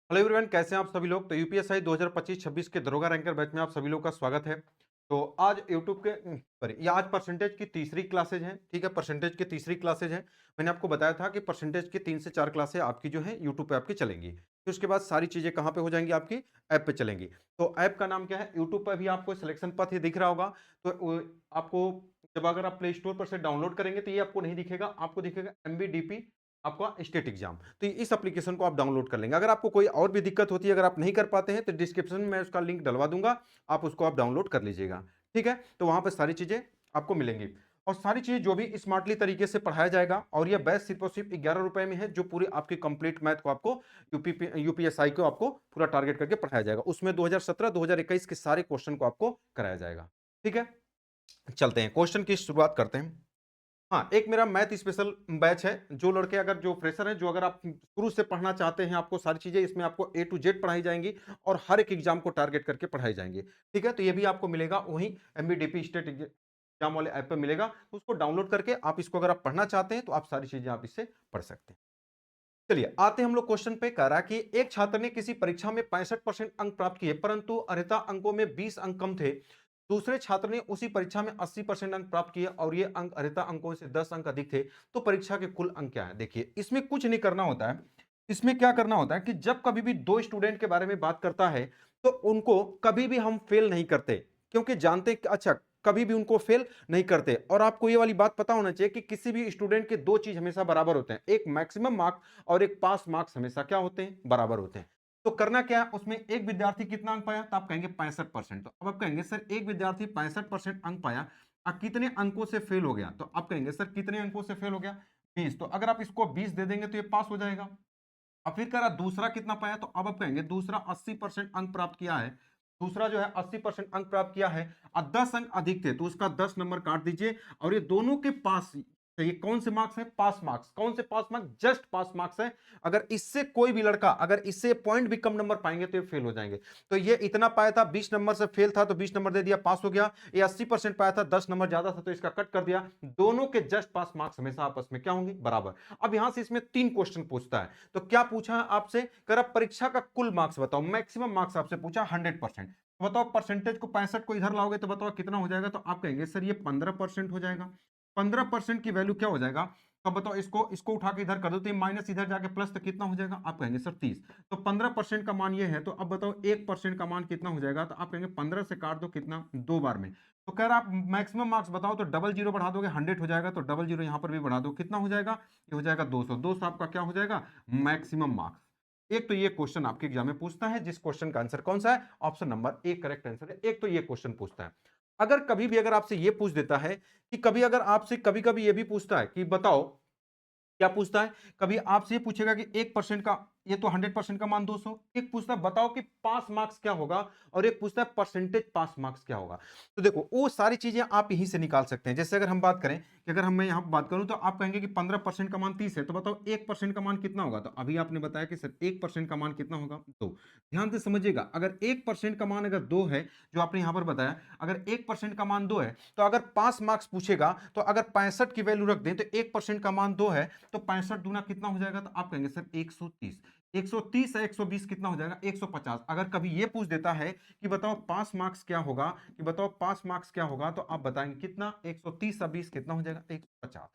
Hello everyone, कैसे हैं आप सभी लोग। तो यूपीएसआई 2025-26 के दरोगा रैंकर बैच में आप सभी लोग का स्वागत है। तो आज यूट्यूब के सॉरी ये आज परसेंटेज की तीसरी क्लासेज हैं। ठीक है, परसेंटेज की तीसरी क्लासेज हैं। मैंने आपको बताया था कि परसेंटेज की 3 से 4 क्लासें आपकी जो है यूट्यूब पे आपकी चलेंगी। फिर उसके बाद सारी चीजें कहाँ पे हो जाएंगी, आपकी ऐप पे चलेंगी। तो ऐप का नाम क्या है, यूट्यूब पर भी आपको सिलेक्शन पथ ये दिख रहा होगा। तो आपको जब अगर आप प्ले स्टोर पर से डाउनलोड करेंगे तो ये आपको नहीं दिखेगा, आपको दिखेगा एमबीडीपी आपका स्टेट एग्जाम। तो इस एप्लीकेशन को आप डाउनलोड कर लेंगे। अगर आपको कोई और भी दिक्कत होती है, अगर आप नहीं कर पाते हैं, तो डिस्क्रिप्शन में मैं उसका लिंक डलवा दूंगा, आप उसको आप डाउनलोड कर लीजिएगा। ठीक है, तो वहां पर सारी चीजें आपको मिलेंगी और सारी चीजें जो भी स्मार्टली तरीके से पढ़ाया जाएगा। और यह बैच सिर्फ और सिर्फ 11 रुपए में है, जो पूरी आपकी कंप्लीट मैथ को आपको यूपीएसआई को आपको पूरा टारगेट करके पढ़ाया जाएगा। उसमें 2017-2021 के सारे क्वेश्चन को आपको कराया जाएगा। ठीक है, चलते हैं क्वेश्चन की शुरुआत करते हैं। हाँ, एक मेरा मैथ स्पेशल बैच है। जो लड़के अगर जो फ्रेशर हैं, जो अगर आप शुरू से पढ़ना चाहते हैं, आपको सारी चीजें इसमें आपको ए टू जेड पढ़ाई जाएंगी और हर एक एग्जाम को टारगेट करके पढ़ाई जाएंगी। ठीक है, तो ये भी आपको मिलेगा वहीं एमबीडीपी स्टेट एग्जाम वाले ऐप पे मिलेगा। तो उसको डाउनलोड करके आप इसको अगर आप पढ़ना चाहते हैं तो आप सारी चीजें आप इससे पढ़ सकते हैं। चलिए आते हैं हम लोग क्वेश्चन पे। कह रहा है कि एक छात्र ने किसी परीक्षा में 65% अंक प्राप्त किए, परंतु अर्हता अंकों में 20 अंक कम थे। दूसरे छात्र ने उसी परीक्षा में 80% अंक प्राप्त किए और ये अंक अर्हता अंकों से 10 अंक अधिक थे। तो परीक्षा के कुल अंक क्या है। देखिए, इसमें कुछ नहीं करना होता है। इसमें क्या करना होता है कि जब कभी भी दो स्टूडेंट के बारे में बात करता है, तो उनको कभी भी हम फेल नहीं करते, क्योंकि जानते हैं कि अच्छा, कभी भी उनको फेल नहीं करते। और आपको ये वाली बात पता होना चाहिए कि किसी भी स्टूडेंट के दो चीज हमेशा बराबर होते हैं, एक मैक्सिमम मार्क्स और एक पास मार्क्स हमेशा क्या होते हैं, बराबर होते हैं। तो करना क्या है, उसमें एक विद्यार्थी कितना अंक पाया, तो आप कहेंगे 65%। तो अब आप कहेंगे सर एक विद्यार्थी 65% अंक पाया, कितने अंकों से फेल हो गया। तो आप कहेंगे सर कितने अंकों से फेल हो गया, 20। तो अगर आप इसको 20 दे देंगे तो ये पास हो जाएगा। अब फिर कह रहा दूसरा कितना पाया, तो अब आप कहेंगे दूसरा 80% अंक प्राप्त किया है। दूसरा जो है 80% अंक प्राप्त किया है और 10 अंक अधिक थे, तो उसका 10 नंबर काट दीजिए। और ये दोनों के पास, तो ये कौन से मार्क्स है, पास मार्क्स। कौन से pass marks, just pass marks है। अगर इससे कोई भी लड़का अगर इससे पॉइंट भी कम नंबर पाएंगे तो ये फेल हो जाएंगे। तो ये इतना पाया था, 20 नंबर से फेल था तो 20 नंबर दे दिया, पास हो गया। ये 80% पाया था, 10 नंबर ज्यादा था तो इसका कट कर दिया। दोनों के जस्ट पास मार्क्स हमेशा आपस में क्या होंगे, बराबर। अब यहां से इसमें 3 क्वेश्चन पूछता है। तो क्या पूछा है आपसे, कर परीक्षा का कुल मार्क्स बताओ, मैक्सिमम मार्क्स आपसे पूछा 100%। बताओ परसेंटेज को 65 को इधर लाओगे तो बताओ कितना हो जाएगा। तो आप कहेंगे सर ये 15% हो जाएगा। 15% की वैल्यू क्या हो जाएगा, तो बताओ इसको इसको उठा के इधर कर दो तो ये माइनस इधर जाके प्लस, तो कितना हो जाएगा। आप कहेंगे सर 30। तो 15% का मान ये है, तो अब बताओ 1% का मान कितना हो जाएगा। तो आप कहेंगे 15 से काट दो कितना, दो बार में। तो कह रहा आप मैक्सिमम मार्क्स बताओ, तो डबल जीरो बढ़ा दोगे 100 हो जाएगा, तो डबल जीरो यहां पर भी बढ़ा दो, कितना हो जाएगा, ये हो जाएगा 200। 200 आपका क्या हो जाएगा, मैक्सिमम मार्क्स। एक तो ये क्वेश्चन आपके एग्जाम में पूछता है, जिस क्वेश्चन का आंसर कौन सा है, option number A correct answer है। एक तो ये क्वेश्चन पूछता है। अगर कभी भी अगर आपसे ये पूछ देता है कि कभी अगर आपसे कभी कभी ये भी पूछता है कि बताओ, क्या पूछता है, कभी आपसे ये पूछेगा कि 1% का, ये तो 100% का मान 200। एक पूछता है बताओ कि पास मार्क्स क्या होगा, और एक पूछता है परसेंटेज पास मार्क्स क्या होगा। तो देखो वो सारी चीजें आप यहीं से निकाल सकते हैं। जैसे अगर हम बात करें कि अगर हम मैं यहां पर बात करूं, तो आप कहेंगे कि 15% का मान 30 है, तो बताओ 1% का मान कितना होगा। तो अभी आपने बताया कि सर 1% का मान कितना होगा, 2। ध्यान से समझिएगा, अगर 1% का मान अगर 2 है, जो आपने यहां पर बताया, अगर 1% का मान 2 है, तो अगर पास मार्क्स पूछेगा तो अगर 65 की वैल्यू रख दें, तो 1% का मान 2 है, तो 65 दूना कितना हो जाएगा। तो आप कहेंगे सर 130। 130 है 120 कितना हो जाएगा, 150। अगर कभी ये पूछ देता है कि बताओ पास मार्क्स क्या होगा, कि बताओ पास मार्क्स क्या होगा, तो आप बताएंगे कितना, 130 और 20 कितना हो जाएगा, 150।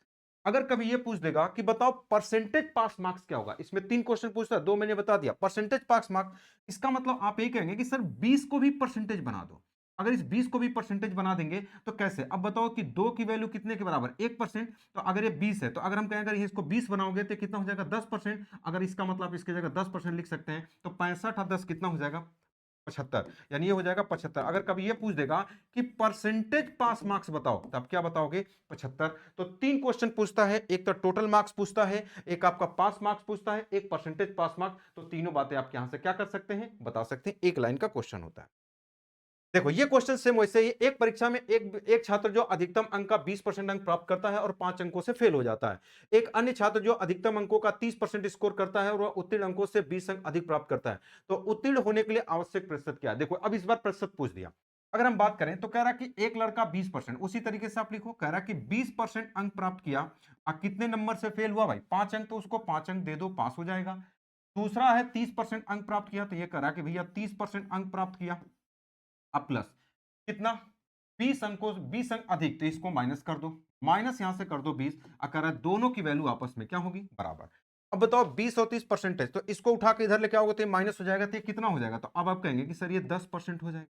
अगर कभी ये पूछ देगा कि बताओ परसेंटेज पास मार्क्स क्या होगा, इसमें 3 क्वेश्चन पूछता है, 2 मैंने बता दिया। परसेंटेज पास मार्क्स, इसका मतलब आप ये कहेंगे कि सर 20 को भी परसेंटेज बना दो। अगर इस 20 को भी परसेंटेज बना देंगे तो कैसे, अब बताओ कि 2 की वैल्यू कितने के बराबर, 1%। तो अगर ये 20 है, तो अगर हम कहें अगर इसको 20 बनाओगे तो कितना हो जाएगा, 10%। अगर इसका मतलब इसकी जगह 10% लिख सकते हैं, तो 65 और 10 कितना हो जाएगा, 75। यानी ये हो जाएगा 75। अगर कभी ये पूछ देगा कि परसेंटेज पास मार्क्स बताओ, तब क्या बताओगे, 75। तो 3 क्वेश्चन पूछता है, एक तो टोटल मार्क्स पूछता है, एक आपका पास मार्क्स पूछता है, एक परसेंटेज पास मार्क्स। तो तीनों बातें आप यहां से क्या कर सकते हैं, बता सकते हैं। एक लाइन का क्वेश्चन होता है। देखो ये क्वेश्चन सेम वैसे ही, एक परीक्षा में एक छात्र जो अधिकतम अंक का 20% अंक प्राप्त करता है और 5 अंकों से फेल हो जाता है। एक अन्य छात्र जो अधिकतम अंकों का 30% स्कोर करता है और वह उत्तीर्ण अंकों से 20 अंक अधिक प्राप्त करता है। तो उत्तीर्ण होने के लिए आवश्यक प्रतिशत क्या है। देखो अब इस बार प्रतिशत पूछ दिया। अगर हम बात करें तो कह रहा कि एक लड़का 20%, उसी तरीके से आप लिखो, कह रहा कि 20% अंक प्राप्त किया, कितने नंबर से फेल हुआ भाई, 5 अंक, तो उसको 5 अंक दे दो, पास हो जाएगा। दूसरा है 30% अंक प्राप्त किया, तो ये करा कि भैया 30% अंक प्राप्त किया, अब प्लस कितना 20 अंक अधिक, तो इसको माइनस कर दो, माइनस यहां से कर दो 20, अगर दोनों की वैल्यू आपस में क्या होगी, बराबर। अब बताओ 20 और 30% तो इसको उठा के इधर लेके आओगे तो ये माइनस हो जाएगा, तो ये कितना हो जाएगा, तो अब आप कहेंगे कि सर ये 10% हो जाएगा।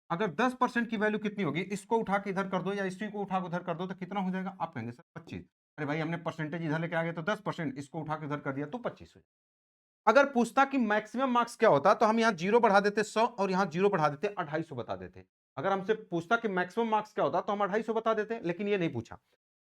अगर 10% की वैल्यू कितनी होगी, इसको उठा के इधर कर दो या इसी को उठा के उधर कर दो, तो कितना हो जाएगा, आप कहेंगे सर 25। अरे भाई हमने परसेंटेज इधर लेके आ गए तो 10%, इसको उठा के इधर कर दिया तो 25 हो जाएगा। अगर पूछता कि मैक्सिमम मार्क्स क्या होता तो हम यहाँ जीरो बढ़ा देते 100 और यहाँ जीरो बढ़ा देते 250 बता देते। अगर हमसे पूछता कि मैक्सिमम मार्क्स क्या होता तो हम 250 बता देते, लेकिन ये नहीं पूछा।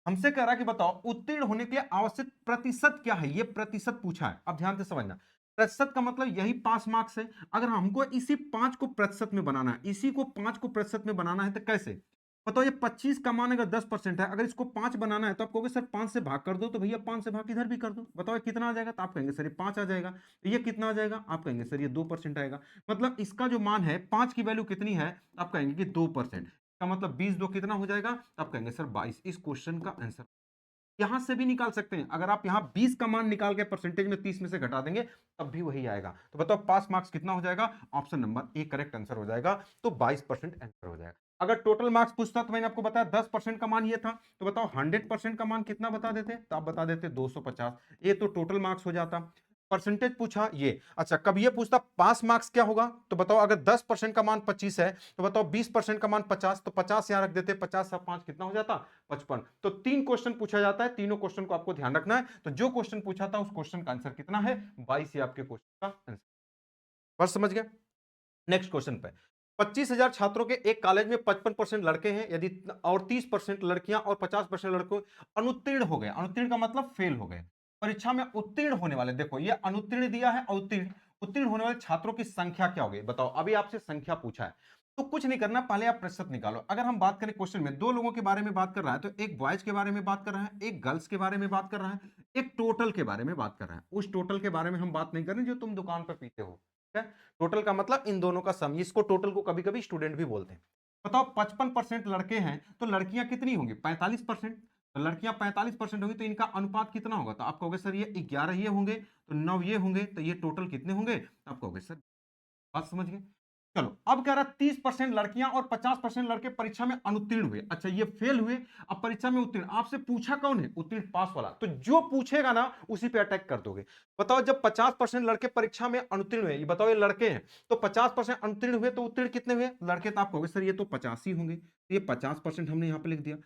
हमसे कह रहा कि बताओ उत्तीर्ण होने के लिए आवश्यक प्रतिशत क्या है, ये प्रतिशत पूछा है। अब ध्यान से समझना, प्रतिशत का मतलब यही 5 मार्क्स है। अगर हमको इसी 5 को प्रतिशत में बनाना है, इसी को 5 को प्रतिशत में बनाना है, तो कैसे बताओ, ये 25 का मान अगर 10% है, अगर इसको 5 बनाना है तो आप कहोगे सर 5 से भाग कर दो, तो भैया 5 से भाग इधर भी कर दो, बताओ कितना आ जाएगा, तो आप कहेंगे सर ये 5 आ जाएगा। ये कितना आ जाएगा, आप कहेंगे सर ये 2% आएगा। मतलब इसका जो मान है 5 की वैल्यू कितनी है, आप कहेंगे कि 2%। का मतलब 20 दो कितना हो जाएगा, आप कहेंगे सर 22। इस क्वेश्चन का आंसर यहां से भी निकाल सकते हैं। अगर आप यहां 20 का मान निकाल के परसेंटेज में 30 में से घटा देंगे तब भी वही आएगा। तो बताओ पास मार्क्स कितना हो जाएगा, option number A correct answer हो जाएगा, तो 22% आंसर हो जाएगा। अगर टोटल मार्क्स पूछता तो मैंने आपको बताया 10% का मान ये था, तो बताओ 100% का मान कितना बता देते, तो आप बता देते 250। ये तो टोटल मार्क्स हो जाता। परसेंटेज पूछा ये, अच्छा कब ये पूछता पास मार्क्स क्या होगा, तो बताओ अगर 10% का मान 25 है तो बताओ 20% का मान 50, तो 50 यहां रख देते, 50 से 5 कितना हो जाता 55। तो 3 क्वेश्चन पूछा जाता है, तीनों क्वेश्चन को आपको ध्यान रखना है। तो जो क्वेश्चन पूछा था उस क्वेश्चन का आंसर कितना है, 22 ये आपके क्वेश्चन का आंसर। बस समझ गए। नेक्स्ट क्वेश्चन पे, 25,000 छात्रों के एक कॉलेज में 55% लड़के हैं, यदि और 30% लड़कियां और 50% लड़के अनुत्तीर्ण हो गए, अनुत्तीर्ण का मतलब फेल हो गए, परीक्षा में उत्तीर्ण होने वाले, देखो ये अनुत्तीर्ण दिया है, उत्तीर्ण, उत्तीर्ण होने वाले छात्रों की संख्या क्या होगी, बताओ। अभी आपसे संख्या पूछा है तो कुछ नहीं करना, पहले आप प्रतिशत निकालो। अगर हम बात करें क्वेश्चन में दो लोगों के बारे में बात कर रहा है, तो एक बॉयज के बारे में बात कर रहा है, एक गर्ल्स के बारे में बात कर रहा है, एक टोटल के बारे में बात कर रहा है। उस टोटल के बारे में हम बात नहीं कर रहे जो तुम दुकान पर पीते हो, ठीक है। टोटल का मतलब इन दोनों का सम, इसको टोटल को कभी कभी स्टूडेंट भी बोलते हैं। बताओ 55% लड़के हैं तो लड़कियां कितनी होंगी, 45%। तो लड़कियां 45% होंगी तो इनका अनुपात कितना होगा, तो आप कहोगे सर ये 11 ये होंगे, तो 9 ये होंगे, तो ये टोटल कितने होंगे, तो आप कहोगे सर, बात समझ गए। चलो अब कह रहा 30% लड़कियां और 50% लड़के परीक्षा में अनुत्तीर्ण हुए, अच्छा ये फेल हुए, अब परीक्षा में उत्तीर्ण। आपसे पूछा कौन है, उत्तीर्ण पास वाला, तो जो पूछेगा ना उसी पे अटैक कर दोगे। बताओ जब 50% लड़के परीक्षा में अनुत्तीर्ण हुए, ये बताओ ये लड़के हैं, तो 50% अनुत्तीर्ण हुए तो उत्तीर्ण कितने हुए लड़के, तो आप कहोगे सर ये तो 50 ही होंगे, तो ये 50% हमने यहां पे लिख दिया।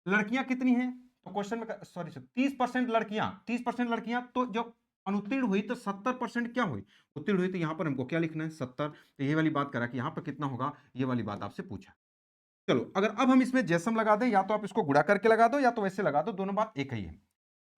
लड़कियां कितनी है, तो क्वेश्चन में सॉरी सर 30% लड़कियां, 30% लड़कियां, तो जो अनुत्तीर्ण हुई तो 70% क्या हुई, उत्तीर्ण हुई, तो यहां पर हमको क्या लिखना है 70। तो ये वाली बात करा कि यहां पर कितना होगा, ये वाली बात आपसे पूछा। चलो अगर अब हम इसमें जैसम लगा दें, या तो आप इसको गुणा करके लगा दो या तो वैसे लगा दो, दोनों बात एक ही है।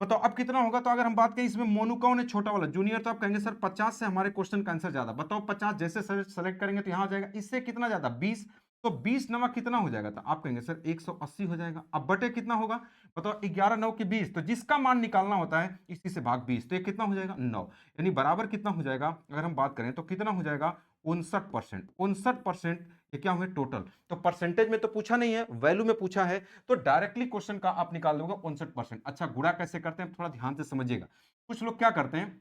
बताओ अब कितना होगा, तो अगर हम बात करें इसमें मोनू कौन है, छोटा वाला जूनियर, तो आप कहेंगे सर 50 से हमारे क्वेश्चन का आंसर ज्यादा। बताओ 50 जैसे सेलेक्ट करेंगे तो यहां आ जाएगा, इससे कितना ज्यादा 20, तो 20 नवा कितना हो जाएगा, तो आप कहेंगे सर 180 हो जाएगा। अब बटे कितना होगा, बताओ 11 9 की 20, तो जिसका मान निकालना होता है इसी से भाग 20, तो ये कितना हो जाएगा 9, यानी बराबर कितना हो जाएगा, अगर हम बात करें तो कितना हो जाएगा 59%। 59% ये क्या हुए टोटल, तो परसेंटेज में तो पूछा नहीं है, वैल्यू में पूछा है, तो डायरेक्टली क्वेश्चन का आप निकाल दोगे 59%। अच्छा गुणा कैसे करते हैं थोड़ा ध्यान से समझिएगा। कुछ लोग क्या करते हैं,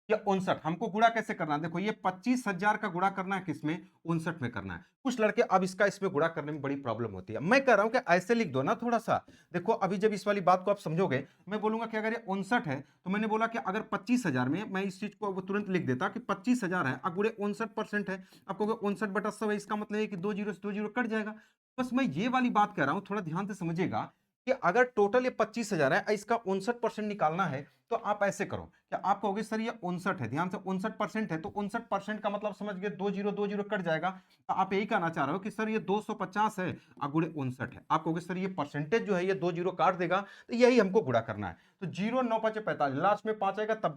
या 59 हमको गुणा कैसे करना है, देखो ये 25,000 का गुणा करना है किसमें, 59 में करना है। कुछ लड़के अब इसका इसमें गुणा करने में बड़ी प्रॉब्लम होती है, मैं कह रहा हूं कि ऐसे लिख दो ना थोड़ा सा। देखो अभी जब इस वाली बात को आप समझोगे, मैं बोलूंगा कि अगर ये 59 है तो मैंने बोला कि अगर 25,000 में मैं इस चीज को तुरंत लिख देता कि 25,000 है, अब गुणे 59% है, आपको 59/100 है, इसका मतलब है कि 2 जीरो से 2 जीरो कट जाएगा। बस मैं ये वाली बात कह रहा हूं, थोड़ा ध्यान से समझिएगा कि अगर टोटल ये 25,000 है, इसका 59% निकालना है, तो आप ऐसे करो कि आप कहोगे सर ये 59 है, ध्यान से 59% है, तो 59% का मतलब समझ गए 2 जीरो कट जाएगा, तो आप यही कहना चाह रहे हो कि सर ये 250 है और गुणे 59 है। आप कहोगे सर ये परसेंटेज जो है ये 2 जीरो काट देगा, तो यही हमको गुणा करना है। तो 0 9 5 45, लास्ट में 5 आएगा, तब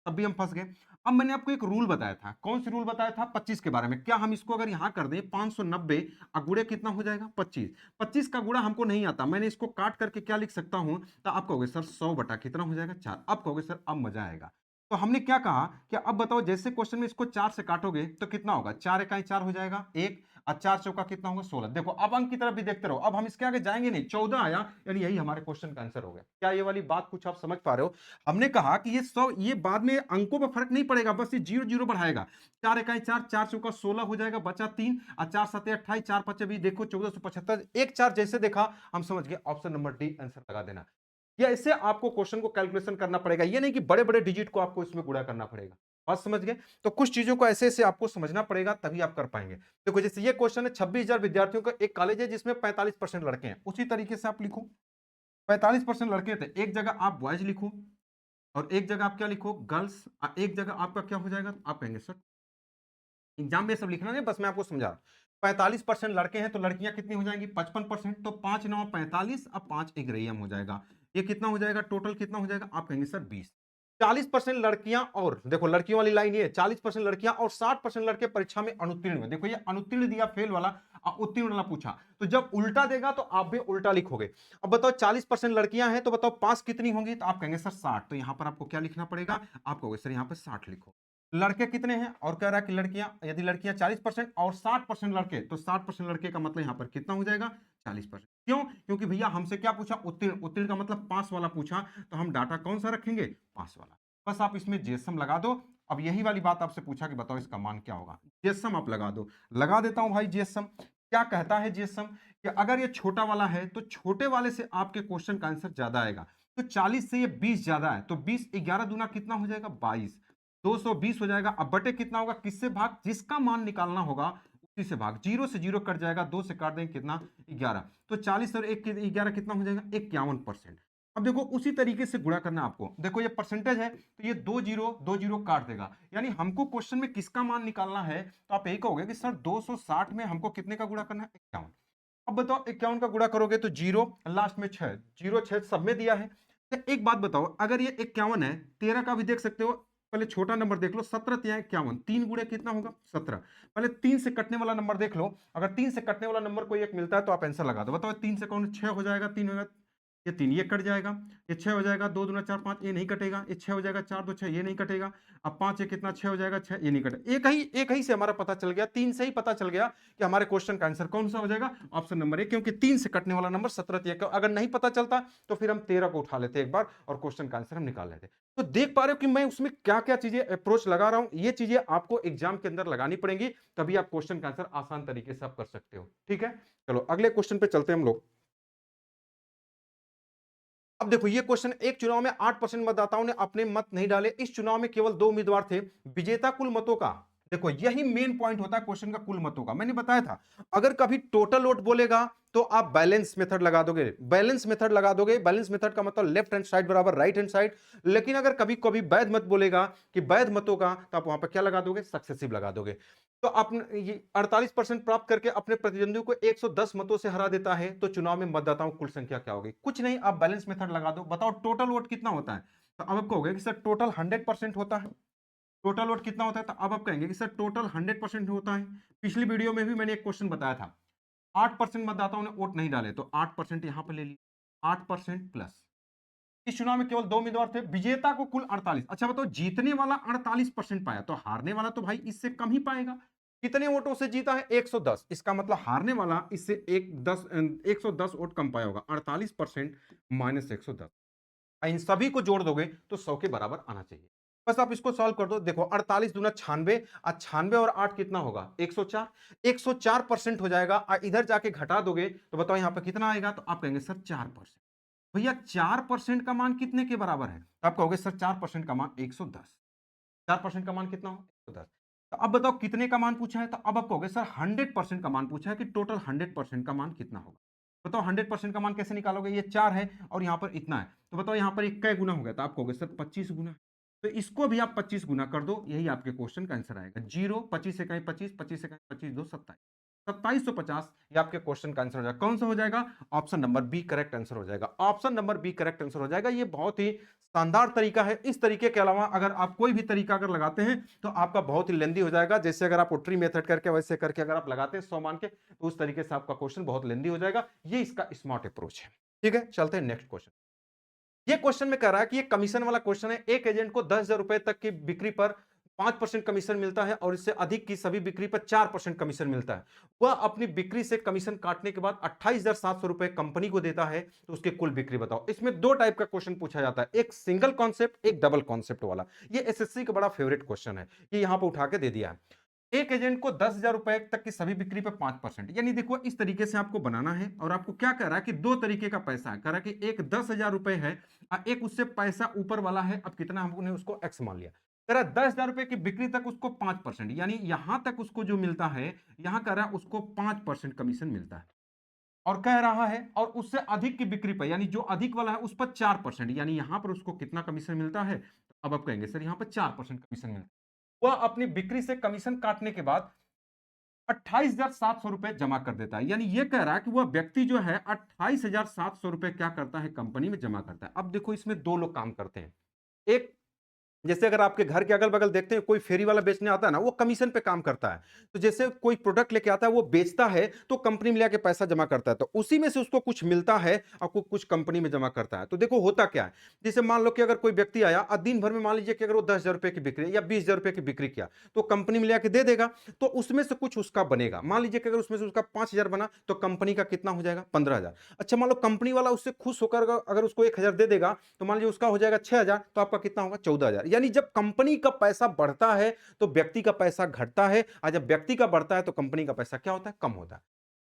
भी हम फंस गए। अब मैंने आपको एक रूल बताया था, कौन सी रूल बताया था, 25 के बारे में। क्या हम इसको अगर यहां कर दें 590 और गुणे कितना हो जाएगा 25, 25 का गुणा हमको नहीं आता, मैंने इसको काट करके क्या लिख सकता हूं, तो आप कहोगे सर 100 बटा कितना हो जाएगा 4। आप कहोगे सर अब मजा आएगा। तो हमने क्या कहा कि अब बताओ जैसे क्वेश्चन में इसको 4 से काटोगे तो कितना होगा, 4 इकाई 4 हो जाएगा 1, और 4 चौका कितना होगा 16। देखो अब अंक की तरफ भी देखते रहो, अब हम इसके आगे जाएंगे नहीं, 14 आया यानी यही हमारे क्वेश्चन का आंसर हो गया। क्या ये वाली बात कुछ आप समझ पा रहे हो? हमने कहा कि ये बाद में अंकों पर फर्क नहीं पड़ेगा, बस ये 0 0 बढ़ाएगा। 4 इकाई 4, 4 चौका 16 हो जाएगा, बचा 3 और 4 7 28, 4 5 भी देखो 1475, एक 4 जैसे देखा हम समझ गए ऑप्शन नंबर डी आंसर लगा देना। या इससे आपको क्वेश्चन को कैलकुलेशन करना पड़ेगा, ये नहीं कि बड़े बड़े डिजिट को आपको इसमें गुणा करना पड़ेगा। बात समझ गए? तो कुछ चीजों को ऐसे ऐसे आपको समझना पड़ेगा तभी आप कर पाएंगे। देखो जैसे ये क्वेश्चन है, 26,000 विद्यार्थियों का एक कॉलेज है जिसमें 45% लड़के हैं, उसी तरीके से आप लिखो 45% लड़के थे, एक जगह आप बॉयज लिखो और एक जगह आप क्या लिखो गर्ल्स, एक जगह आपका क्या हो जाएगा, आप कहेंगे सर एग्जाम में सब लिखना नहीं, बस मैं आपको समझा रहा हूं। 45% लड़के हैं तो लड़कियां कितनी हो जाएंगी 55%, तो 5 9 45 अब 5 एग्रेयम हो जाएगा। ये कितना हो जाएगा टोटल, कितना हो जाएगा, आप कहेंगे सर 20। 40% लड़कियां, और देखो लड़कियों वाली लाइन ये 40% लड़कियां और 60% लड़के परीक्षा में अनुत्तीर्ण हुए। देखो ये अनुत्तीर्ण दिया फेल वाला, उत्तीर्ण वाला पूछा, तो जब उल्टा देगा तो आप भी उल्टा लिखोगे। अब बताओ 40% लड़कियां हैं तो बताओ पास कितनी होंगी, तो आप कहेंगे सर 60, तो यहां पर आपको क्या लिखना पड़ेगा, आप कहोगे सर यहां पर 60 लिखो। लड़के कितने हैं, और कह रहा है कि लड़कियां, यदि लड़कियां 40% और 60% लड़के, तो 60% लड़के का मतलब यहां पर कितना हो जाएगा 40%। क्यों? क्योंकि भैया हमसे क्या पूछा, उत्तीर्ण, उत्तीर्ण का मतलब पास वाला पूछा, तो हम डाटा कौन सा रखेंगे, पास वाला। बस आप इसमें जीएसएम लगा दो। अब यही वाली बात आपसे पूछा कि बताओ इसका मान क्या होगा, जीएसएम आप लगा दो। लगा देता हूं भाई जीएसएम। क्या कहता है जीएसएम कि अगर ये छोटा वाला है तो छोटे वाले से आपके क्वेश्चन का आंसर ज्यादा आएगा। तो 40 से ये 20 ज्यादा है, तो 20 11 दूना कितना हो जाएगा 22, 220 हो जाएगा। अब बटे कितना होगा, किससे भाग, जिसका मान निकालना होगा उसी से भाग। 0 से 0 कट जाएगा, 2 से काट देंगे कितना 11, तो 40 और 1 11 कितना हो जाएगा 51%। अब देखो उसी तरीके से गुणा करना आपको, देखो ये परसेंटेज है तो ये 2 0 काट देगा, यानी हमको क्वेश्चन में किसका मान निकालना है, तो आप यही कहोगे कि सर 260 में हमको कितने का गुणा करना है 51। अब बताओ 51 का गुणा करोगे तो 0 लास्ट में 6, 0 6 सब में दिया है। तो एक बात बताओ, अगर ये 51 है, 13 का भी देख सकते हो, पहले छोटा नंबर देख लो, 17 तिया 51, 3 गुणे कितना होगा 17। पहले 3 से कटने वाला नंबर देख लो, अगर 3 से कटने वाला नंबर कोई एक मिलता है तो आप आंसर लगा दो। बताओ 3 से कौन 6 हो जाएगा, 3 होगा, ये 3 ये कट जाएगा, ये 6 हो जाएगा, 2 दूना 4 5 ये नहीं कटेगा, ये 6 हो जाएगा, 4 2 6 ये नहीं कटेगा, अब 5 ये कितना 6 हो जाएगा 6 ये नहीं कटेगा। एक ही से हमारा पता चल गया, 3 से ही पता चल गया कि हमारे क्वेश्चन का आंसर कौन सा हो जाएगा, ऑप्शन नंबर ए, क्योंकि 3 से कटने वाला नंबर 17 तिया। अगर नहीं पता चलता तो फिर हम 13 को उठा लेते एक बार और क्वेश्चन का आंसर हम निकाल लेते। तो देख पा रहे हो कि मैं उसमें क्या क्या चीजें अप्रोच लगा रहा हूं, ये चीजें आपको एग्जाम के अंदर लगानी पड़ेंगी, तभी आप क्वेश्चन का आंसर आसान तरीके से आप कर सकते हो। ठीक है, चलो अगले क्वेश्चन पे चलते हैं हम लोग। अब देखो ये क्वेश्चन, एक चुनाव में 8% मतदाताओं ने अपने मत नहीं डाले, इस चुनाव में केवल 2 उम्मीदवार थे, विजेता कुल मतों का, देखो यही मेन पॉइंट होता है क्वेश्चन का, कुल मतों का। मैंने बताया था अगर कभी टोटल वोट बोलेगा तो आप बैलेंस मेथड लगा दोगे, बैलेंस मेथड लगा दोगे, बैलेंस मेथड का मतलब लेफ्ट हैंड साइड बराबर राइट हैंड साइड। लेकिन अगर कभी कभी वैध मत बोलेगा कि वैध मतों का, तो आप वहां पर क्या लगा दोगे, सक्सेसिव लगा दोगे। तो आपने ये 48% प्राप्त करके अपने प्रतिद्वंदी को 110 मतों से हरा देता है, तो चुनाव में मतदाताओं की कुल संख्या क्या होगी, कुछ नहीं, आप बैलेंस मेथड लगा दो। बताओ टोटल वोट कितना होता है, तो अब आप कहोगे कि सर टोटल 100% होता है। टोटल वोट कितना होता है, तो अब आप कहेंगे कि सर टोटल 100% होता है। पिछली वीडियो में भी मैंने एक क्वेश्चन बताया था, 8% मतदाताओं ने वोट नहीं डाले, तो 8% यहां पर ले लिया, 8% प्लस, इस चुनाव में केवल 2 उम्मीदवार थे, विजेता को कुल 48। अच्छा बताओ जीतने वाला 48% पाया, तो हारने वाला तो भाई इससे कम ही पाएगा। कितने वोटों से जीता है 110, इसका मतलब हारने वाला इससे 110 वोट कम पाया होगा। 48% माइनस 110, इन सभी को जोड़ दोगे तो 100 के बराबर आना चाहिए। बस आप इसको सॉल्व कर दो, देखो 48 दूना 96, 96 और 8 कितना होगा 104, 104% हो जाएगा। इधर जाके घटा दोगे तो बताओ यहां पर कितना आएगा, तो आप कहेंगे सर 4%। भैया 4% का मान कितने के बराबर है, तो आप कहोगे सर 4% का मान 110, 4% का मान कितना हो 110। तो अब बताओ कितने का मान पूछा है, तो अब आप कहोगे सर 100% का मान पूछा है कि टोटल 100% का मान कितना होगा। बताओ 100% का मान कैसे निकालोगे, ये 4 है और यहां पर इतना है, तो बताओ यहां पर कै गुना हो गया, तो आप कहोगे सर 25 गुना। तो इसको भी आप 25 गुना कर दो, यही आपके क्वेश्चन का आंसर आएगा। 0 25 से कहीं 25, 25 से कहीं 25 2 27, 2750 ये आपके क्वेश्चन का आंसर हो जाएगा। कौन सा हो जाएगा, option number B correct answer हो जाएगा। Option number B correct answer हो जाएगा। ये बहुत ही शानदार तरीका है। इस तरीके के अलावा अगर आप कोई भी तरीका अगर लगाते हैं तो आपका बहुत ही लेंदी हो जाएगा। जैसे अगर आप उट्री मेथड करके वैसे करके अगर आप लगाते हैं 100 मान के, तो उस तरीके से आपका क्वेश्चन बहुत लेंदी हो जाएगा। ये इसका स्मार्ट अप्रोच है। ठीक है, चलते हैं नेक्स्ट क्वेश्चन। ये क्वेश्चन में कह रहा है कि ये कमीशन वाला क्वेश्चन है। एक एजेंट को 10,000 रुपए तक की बिक्री पर 5% कमीशन मिलता है और इससे अधिक की सभी बिक्री पर 4% कमीशन मिलता है, वह अपनी बिक्री से कमीशन काटने के बाद 28,700 रुपए कंपनी को देता है, तो उसकी कुल बिक्री बताओ। इसमें दो टाइप का क्वेश्चन पूछा जाता है, एक सिंगल कॉन्सेप्ट, एक डबल कॉन्सेप्ट वाला। ये एसएससी का बड़ा फेवरेट क्वेश्चन है, ये यहां पर उठा के दे दिया है। एक एजेंट को 10,000 रुपए तक की सभी बिक्री पे 5%, यानी देखो इस तरीके से आपको बनाना है। और आपको क्या कह रहा है कि दो तरीके का पैसा है, कह रहा है कि एक 10,000 रुपए है और एक उससे पैसा ऊपर वाला है। अब कितना हमने उसको एक्स मान लिया, कह रहा है 10,000 रुपए की बिक्री तक उसको 5%, यानी यहां तक उसको जो मिलता है, यहां कह रहा है उसको 5% कमीशन मिलता है। और कह रहा है और उससे अधिक की बिक्री पर, यानी जो अधिक वाला है उस पर 4%, यानी यहां पर उसको कितना कमीशन मिलता है। अब आप कहेंगे सर यहां पर 4% कमीशन मिलता है। वह अपनी बिक्री से कमीशन काटने के बाद 28,700 रुपए जमा कर देता है, यानी यह कह रहा है कि वह व्यक्ति जो है 28,700 रुपए क्या करता है, कंपनी में जमा करता है। अब देखो इसमें दो लोग काम करते हैं। एक, जैसे अगर आपके घर के अगल-बगल देखते हैं कोई फेरी वाला बेचने आता है ना, वो कमीशन पे काम करता है। तो जैसे कोई प्रोडक्ट लेके आता है, वो बेचता है, तो कंपनी में लेके पैसा जमा करता है। तो उसी में से उसको कुछ मिलता है और कुछ कंपनी में जमा करता है। तो देखो होता क्या है, जैसे मान लो कि अगर कोई व्यक्ति आया और दिन भर में मान लीजिए कि अगर वो 10,000 रुपए की बिक्री या 20,000 रुपए की बिक्री किया, तो कंपनी में लेके दे देगा, तो उसमें से कुछ उसका बनेगा। मान लीजिए कि अगर उसमें से उसका 5,000 बना, तो कंपनी का कितना हो जाएगा, 15,000। अच्छा मान लो कंपनी वाला उससे खुश होकर अगर उसको 1,000 दे देगा, तो मान लीजिए उसका हो जाएगा 6,000, तो आपका कितना होगा, 14,000। यानी जब कंपनी का पैसा बढ़ता है तो व्यक्ति का पैसा घटता है, और जब व्यक्ति का बढ़ता है तो कंपनी का पैसा क्या होता है, कम होता है।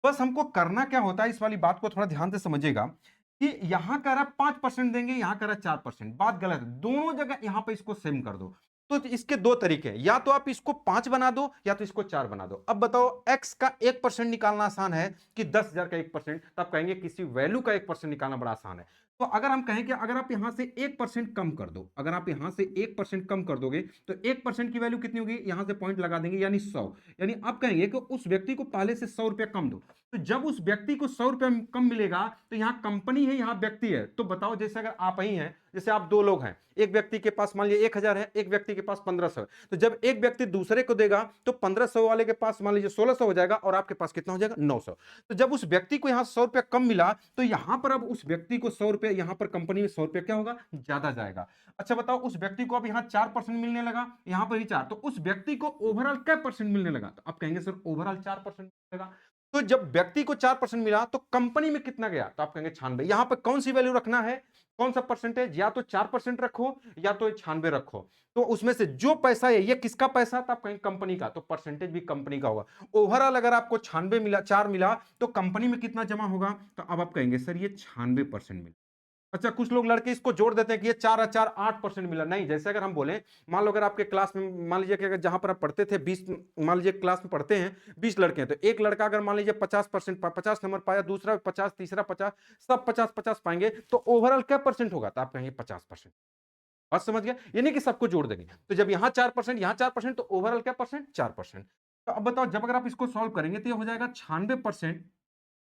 बस हमको करना क्या होता है, इस वाली बात को थोड़ा ध्यान से समझिएगा कि यहां कह रहा 5% देंगे, यहां कह रहा 4%, बात गलत है। दोनों जगह यहां पे इसको सेम कर दो। तो इसके दो तरीके हैं, या तो आप इसको 5 बना दो या तो इसको 4 बना दो। अब बताओ एक्स का 1% निकालना आसान है कि 10,000 का 1%, तो आप कहेंगे किसी वैल्यू का 1% निकालना बड़ा आसान है। तो अगर हम कहें कि अगर आप यहां से 1% कम कर दो, अगर आप यहां से 1% कम कर दोगे, तो 1% की वैल्यू कितनी होगी, यहां से पॉइंट लगा देंगे, यानी 100। यानी आप कहेंगे कि उस व्यक्ति को पहले से 100 रुपया कम दो। तो जब उस व्यक्ति को 100 रुपया कम मिलेगा, तो यहां कंपनी है, यहां व्यक्ति है। तो बताओ, जैसे अगर आप ही हैं, जैसे आप दो लोग हैं, एक व्यक्ति के पास मान लीजिए 1,000 है, एक व्यक्ति के पास 1,500 है। तो जब एक व्यक्ति दूसरे को देगा, तो 1,500 वाले के पास मान लीजिए 1,600 हो जाएगा और आपके पास कितना हो जाएगा, 900। तो जब उस व्यक्ति को यहां 100 रुपया कम मिला, तो यहां पर अब उस व्यक्ति को 100 रुपया, यहां पर कंपनी में 100 रुपया क्या होगा, ज्यादा जाएगा। अच्छा बताओ, उस व्यक्ति को अब यहां 4% मिलने लगा, यहां पर ही 4, तो उस व्यक्ति को ओवरऑल क्या परसेंट मिलने लगा, तो आप कहेंगे सर ओवरऑल 4% मिलेगा। तो जब व्यक्ति को 4% मिला, तो कंपनी में कितना गया, तो आप कहेंगे 96। यहां पर कौन सी वैल्यू रखना है, कौन सा परसेंटेज, या तो 4% रखो या तो 96 रखो। तो उसमें से जो पैसा है, ये किसका पैसा, तो आप कहेंगे कंपनी का, तो परसेंटेज भी कंपनी का होगा। ओवरऑल अगर आपको 96 मिला, 4 मिला, तो कंपनी में कितना जमा होगा, तो अब आप कहेंगे सर ये 96% मिला। अच्छा, कुछ लोग लड़के इसको जोड़ देते हैं कि ये 4 और 4 8% मिला। नहीं, जैसे अगर हम बोले, मान लो अगर आपके क्लास में मान लीजिए कि अगर जहां पर आप पढ़ते थे 20, मान लीजिए क्लास में पढ़ते हैं 20 लड़के हैं, तो एक लड़का अगर मान लीजिए 50% 50 नंबर पाया, दूसरा 50, तीसरा 50, सब 50-50 पाएंगे, तो ओवरऑल क्या परसेंट होगा, तो आप कहेंगे 50%। बात समझ गया, यानी कि सबको जोड़ देंगे। तो जब यहाँ 4%, यहाँ 4%, तो ओवरऑल क्या परसेंट, 4%। तो अब बताओ, जब अगर आप इसको सॉल्व करेंगे, तो ये हो जाएगा 96%।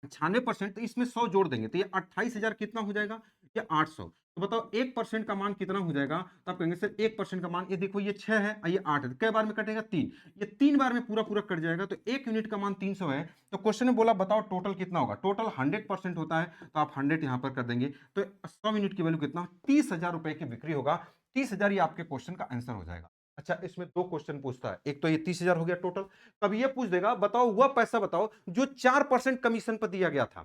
96%, तो इसमें 100 जोड़ देंगे, तो ये 28,000 कितना हो जाएगा, ये 800। तो बताओ 1% का मान कितना हो जाएगा, तो आप कहेंगे सर 1% का मान, ये देखो ये 6 है और ये 8 है, तो कई बार में कटेगा, 3। ये 3 बार में पूरा पूरा कट जाएगा, तो 1 यूनिट का मान 300 है। तो क्वेश्चन में बोला बताओ टोटल कितना होगा, टोटल 100% होता है, तो आप 100 यहां पर कर देंगे, तो 100 यूनिट की वैल्यू कितना, 30,000 रुपए की बिक्री होगा। 30,000 ये आपके क्वेश्चन का आंसर हो जाएगा। अच्छा, इसमें दो क्वेश्चन पूछता है, एक तो ये 30,000 हो गया टोटल। कब ये पूछ देगा, बताओ वह पैसा बताओ जो 4% कमीशन पर दिया गया था।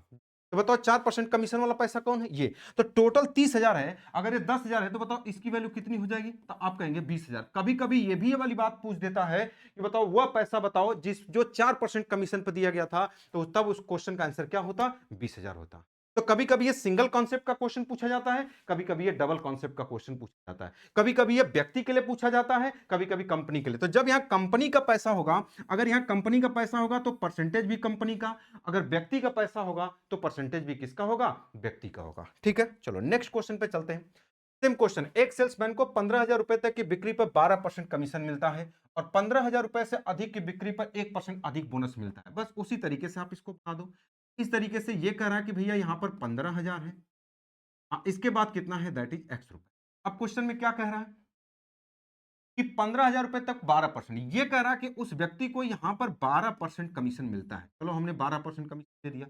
तो बताओ 4% कमीशन वाला पैसा कौन है, ये। तो टोटल 30,000 है, अगर ये 10,000 है, तो बताओ इसकी वैल्यू कितनी हो जाएगी, तो आप कहेंगे 20,000। कभी कभी ये भी ये वाली बात पूछ देता है कि बताओ वह पैसा बताओ जिस जो 4% कमीशन पर दिया गया था, तो तब उस क्वेश्चन का आंसर क्या होता, 20,000 होता। तो कभी कभी ये सिंगल कॉन्सेप्ट का क्वेश्चन पूछा जाता है, कभी कभी ये डबल कॉन्सेप्ट का क्वेश्चन पूछा जाता है, कभी कभी ये व्यक्ति के लिए पूछा जाता है, कभी कभी कंपनी के लिए। तो जब यहां कंपनी का पैसा होगा, अगर यहां कंपनी का पैसा होगा तो परसेंटेज भी कंपनी का, अगर व्यक्ति का पैसा होगा तो परसेंटेज भी किसका होगा, व्यक्ति का होगा। ठीक है, चलो नेक्स्ट क्वेश्चन पे चलते हैं। सेम क्वेश्चन, एक सेल्समैन को 15,000 रुपए तक की बिक्री पर 12% कमीशन मिलता है और 15,000 रुपए से अधिक की बिक्री पर 1% अधिक बोनस मिलता है। बस उसी तरीके से आप इसको बता दो। इस तरीके से ये कह रहा है कि भैया यहां पर 15,000 है, इसके बाद कितना है, दैट इज एक्स रुपए। अब क्वेश्चन में क्या कह रहा है कि 15,000 रुपए तक 12%, ये कह रहा है कि उस व्यक्ति को यहां पर 12% कमीशन मिलता है। चलो हमने 12% कमीशन दे दिया,